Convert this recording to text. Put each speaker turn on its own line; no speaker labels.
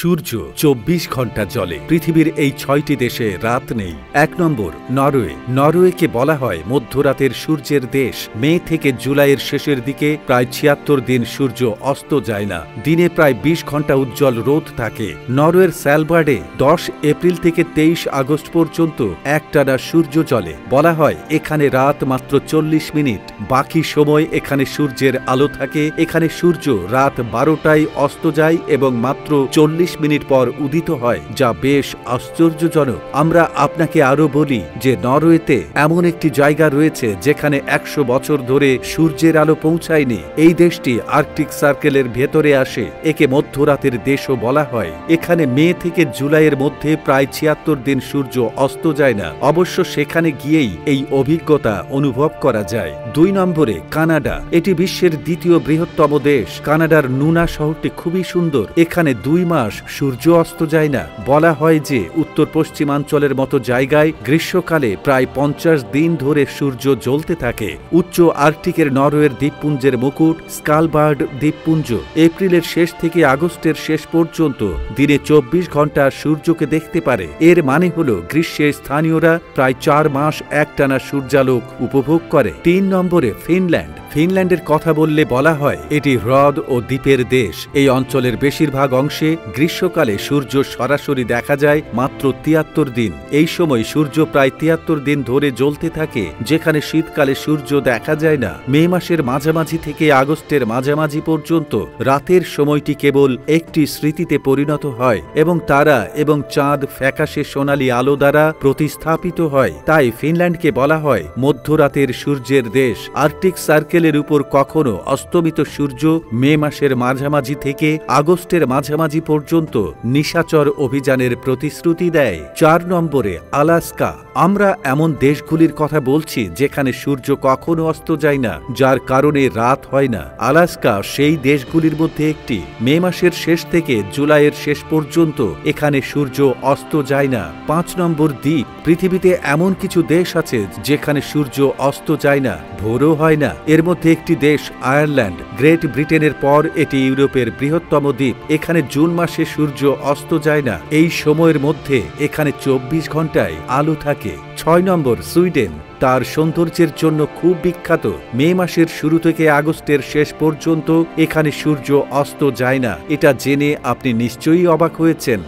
সূর্য ২৪ ঘন্টা জ্বলে। পৃথিবীর এই ৬টি দেশে রাত নেই। ১ নম্বর নরওয়ে। নরওয়েকে বলা হয় মধ্যরাতের সূর্যের দেশ। মে থেকে জুলাইয়ের শেষের দিকে প্রায় ৭৬ দিন সূর্য অস্ত যায় না। দিনে প্রায় ২০ ঘন্টা উজ্জ্বল রোদ থাকে। নরওয়ের স্যালবার্ডে ১০ এপ্রিল থেকে ২৩ আগস্ট পর্যন্ত একটানা সূর্য জ্বলে। বলা হয় এখানে রাত মাত্র ৪০ মিনিট, বাকি সময় এখানে সূর্যের আলো থাকে। এখানে সূর্য রাত ১২টায় অস্ত যায় এবং মাত্র ৪০ মিনিট পর উদিত হয়, যা বেশ আশ্চর্যজনক। আমরা আপনাকে আরো বলি যে নরওয়েতে এমন একটি জায়গা রয়েছে যেখানে ১০০ বছর ধরে সূর্যের আলো পৌঁছায়নি। এই দেশটি আর্কটিক সার্কেলের ভেতরে আসে। একে মধ্যরাতের দেশও বলা হয়। এখানে মে থেকে জুলাইয়ের মধ্যে প্রায় ৭৬ দিন সূর্য অস্ত যায় না। অবশ্য সেখানে গিয়েই এই অভিজ্ঞতা অনুভব করা যায়। ২ নম্বরে কানাডা। এটি বিশ্বের দ্বিতীয় বৃহত্তম দেশ। কানাডার নুনা শহরটি খুবই সুন্দর। এখানে ২ মাস সূর্য অস্ত যায় না। বলা হয় যে উত্তর পশ্চিমাঞ্চলের মতো জায়গায় গ্রীষ্মকালে প্রায় ৫০ দিন ধরে সূর্য জ্বলতে থাকে। উচ্চ আর্কটিকের নরওয়ের দ্বীপপুঞ্জের মুকুট স্কালবার্ড দ্বীপপুঞ্জ এপ্রিলের শেষ থেকে আগস্টের শেষ পর্যন্ত দিনে ২৪ ঘন্টা সূর্যকে দেখতে পারে। এর মানে হল গ্রীষ্মে স্থানীয়রা প্রায় ৪ মাস একটানা সূর্যালোক উপভোগ করে। ৩ নম্বরে ফিনল্যান্ড। ফিনল্যান্ডের কথা বললে বলা হয় এটি হ্রদ ও দ্বীপের দেশ। এই অঞ্চলের বেশিরভাগ অংশে গ্রীষ্মকালে সূর্য সরাসরি দেখা যায় মাত্র ৭৩ দিন। এই সময় সূর্য প্রায় ৭৩ দিন ধরে জ্বলতে থাকে, যেখানে শীতকালে সূর্য দেখা যায় না। মে মাসের মাঝামাঝি থেকে আগস্টের মাঝামাঝি পর্যন্ত রাতের সময়টি কেবল একটি স্মৃতিতে পরিণত হয় এবং তারা এবং চাঁদ ফ্যাকাশে সোনালী আলো দ্বারা প্রতিস্থাপিত হয়। তাই ফিনল্যান্ডকে বলা হয় মধ্যরাতের সূর্যের দেশ। আর্কটিক সার্কেলের উপর কখনো অস্তমিত সূর্য মে মাসের মাঝামাঝি থেকে আগস্টের মাঝামাঝি পর্যন্ত নিশাচর অভিযানের প্রতিশ্রুতি দেয়। ৪ নম্বরে আলাস্কা। আমরা এমন দেশগুলির কথা বলছি যেখানে সূর্য কখনো অস্ত যায় না, যার কারণে রাত হয় না। আলাস্কা সেই দেশগুলির মধ্যে একটি। মে মাসের শেষ থেকে জুলাইয়ের শেষ পর্যন্ত এখানে সূর্য অস্ত যায় না। ৫ নম্বর দ্বীপ। পৃথিবীতে এমন কিছু দেশ আছে যেখানে সূর্য অস্ত যায় না, ভোরও হয় না। এর মধ্যে একটি দেশ আয়ারল্যান্ড। গ্রেট ব্রিটেনের পর এটি ইউরোপের বৃহত্তম দ্বীপ। এখানে জুন মাসে সূর্য অস্ত যায় না। এই সময়ের মধ্যে এখানে ২৪ ঘন্টায় আলো থাকে। ৬ নম্বর সুইডেন। তার সৌন্দর্যের জন্য খুব বিখ্যাত। মে মাসের শুরু থেকে আগস্টের শেষ পর্যন্ত এখানে সূর্য অস্ত যায় না। এটা জেনে আপনি নিশ্চয়ই অবাক হয়েছেন।